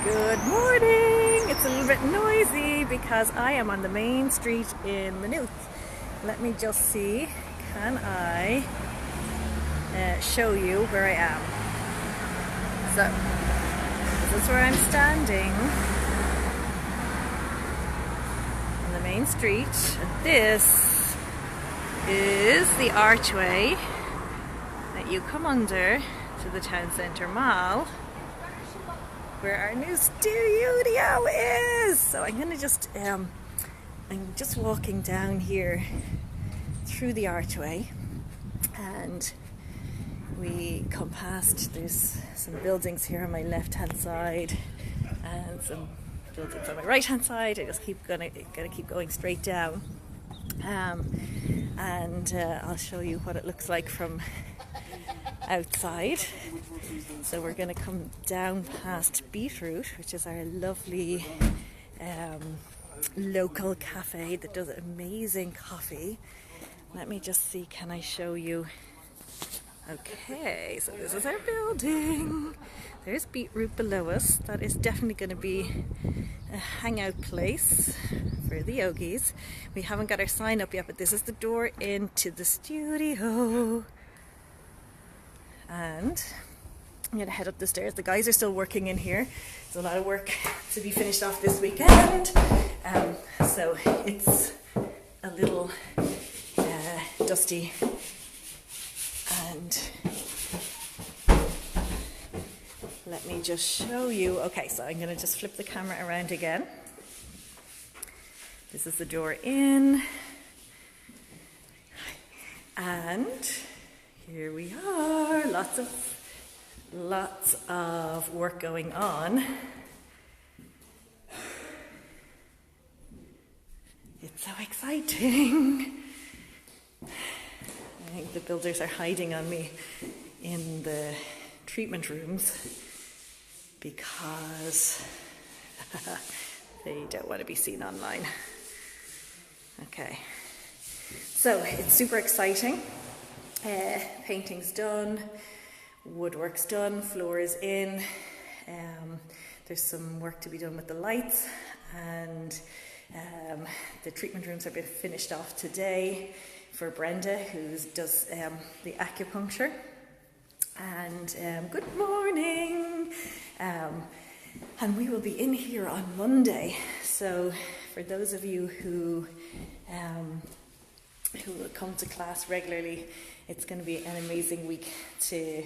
Good morning! It's a little bit noisy because I am on the main street in Maynooth. Let me just see, can I show you where I am? So, this is where I'm standing on the main street. And this is the archway that you come under to the town centre mall, where our new studio is. So I'm gonna just I'm just walking down here through the archway, and we come past, there's some buildings here on my left hand side and some buildings on my right hand side. I just gonna keep going straight down, and I'll show you what it looks like from outside. So we're going to come down past Beetroot, which is our lovely local cafe that does amazing coffee. Let me just see, can I show you? Okay, so this is our building. There's Beetroot below us. That is definitely going to be a hangout place for the yogis. We haven't got our sign up yet, but this is the door into the studio. And I'm going to head up the stairs. The guys are still working in here. There's a lot of work to be finished off this weekend. So it's a little dusty. And let me just show you. Okay, so I'm going to just flip the camera around again. This is the door in. And here we are. Lots of work going on. It's so exciting. I think the builders are hiding on me in the treatment rooms because they don't want to be seen online. Okay, so it's super exciting. Painting's done, woodwork's done, floor is in. There's some work to be done with the lights, and the treatment rooms have been finished off today for Brenda, who does the acupuncture. And good morning! And we will be in here on Monday. So for those of you who will come to class regularly, it's going to be an amazing week to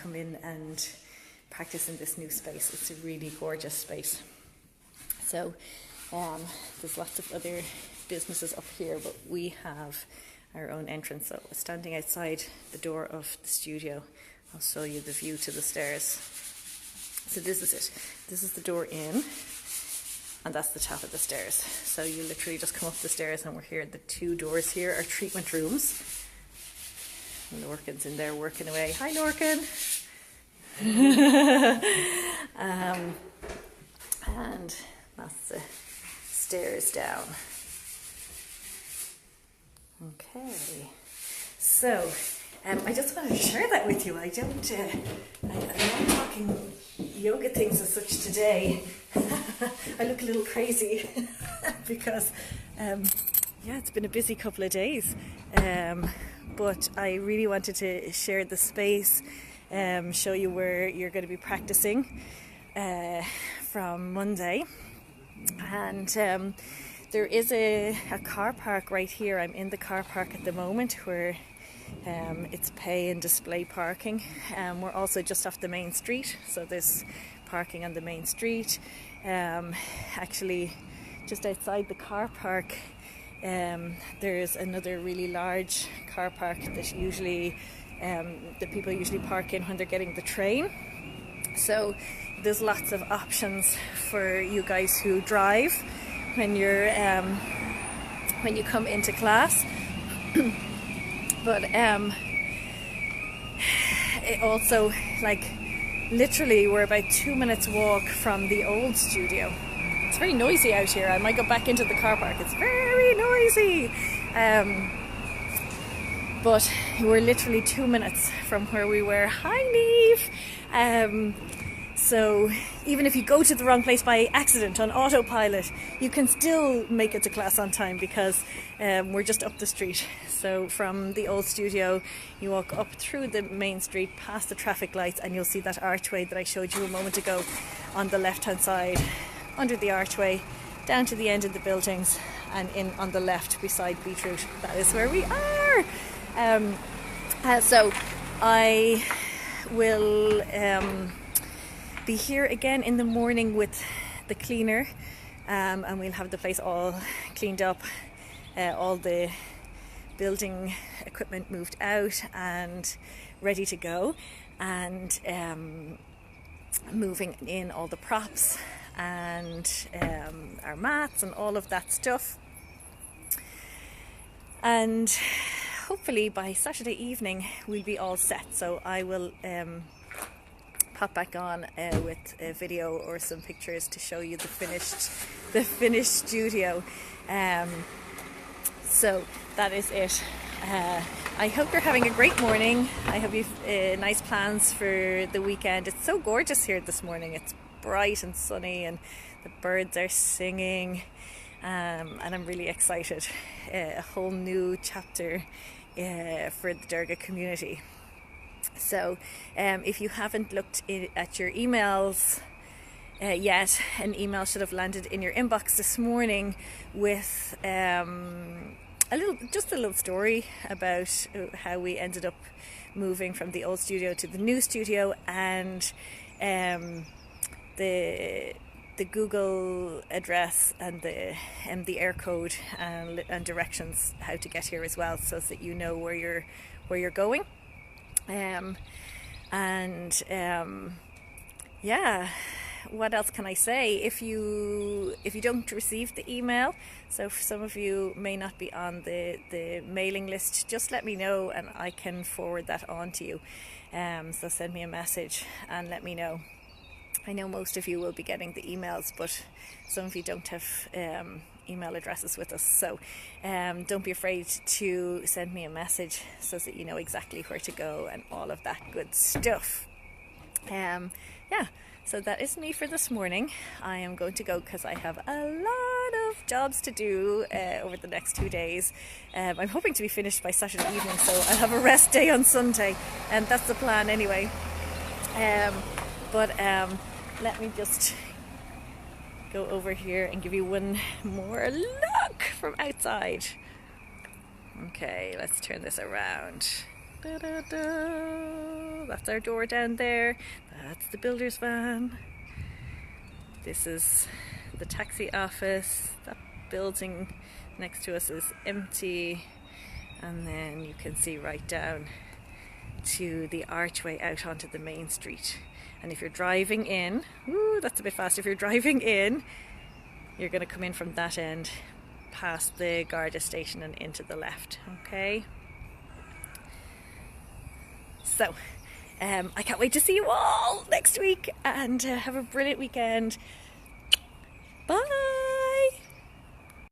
come in and practice in this new space. It's a really gorgeous space. So there's lots of other businesses up here, but we have our own entrance. So standing outside the door of the studio, I'll show you the view to the stairs. So this is it. This is the door in, and that's the top of the stairs. So you literally just come up the stairs and we're here. The two doors here are treatment rooms. And Lorcan's in there working away. Hi, Lorcan! And that's the stairs down. Okay. So, I just wanted to share that with you. I'm not talking yoga things as such today. I look a little crazy because, it's been a busy couple of days. But I really wanted to share the space, show you where you're going to be practicing from Monday. And there is a car park right here. I'm in the car park at the moment where it's pay and display parking. We're also just off the main street, so there's parking on the main street. Actually, just outside the car park, there's another really large car park that usually the people usually park in when they're getting the train. So there's lots of options for you guys who drive when you're when you come into class. But it also, like, literally we're about 2 minutes walk from the old studio. It's very noisy out here. I might go back into the car park. It's very noisy. But we're literally 2 minutes from where we were. Hi, Neve. So even if you go to the wrong place by accident on autopilot, you can still make it to class on time because we're just up the street. So from the old studio, you walk up through the main street, past the traffic lights, and you'll see that archway that I showed you a moment ago on the left-hand side. Under the archway, down to the end of the buildings, and in on the left beside Beetroot. That is where we are. So I will be here again in the morning with the cleaner, and we'll have the place all cleaned up, all the building equipment moved out and ready to go, and moving in all the props and our mats and all of that stuff. And hopefully by Saturday evening we'll be all set. So I will pop back on with a video or some pictures to show you the finished studio. So that is it. I hope you're having a great morning. I hope you've nice plans for the weekend. It's so gorgeous here this morning. It's bright and sunny and the birds are singing, and I'm really excited. A whole new chapter for the Durga community. So if you haven't looked at your emails yet, an email should have landed in your inbox this morning with a little story about how we ended up moving from the old studio to the new studio, and the Google address and the air code and directions how to get here as well, so that you know where you're going. Yeah, what else can I say? If you don't receive the email, so some of you may not be on the mailing list, just let me know and I can forward that on to you. So send me a message and let me know. I know most of you will be getting the emails, but some of you don't have email addresses with us. So don't be afraid to send me a message so that you know exactly where to go and all of that good stuff. Yeah, so that is me for this morning. I am going to go because I have a lot of jobs to do over the next 2 days. I'm hoping to be finished by Saturday evening, so I'll have a rest day on Sunday, and that's the plan anyway. But let me just go over here and give you one more look from outside. Okay, let's turn this around. Da-da-da. That's our door down there. That's the builder's van. This is the taxi office. That building next to us is empty. And then you can see right down to the archway out onto the main street. And if you're driving in, that's a bit fast. If you're driving in, you're going to come in from that end, past the Garda station and into the left. Okay. So, I can't wait to see you all next week, and have a brilliant weekend.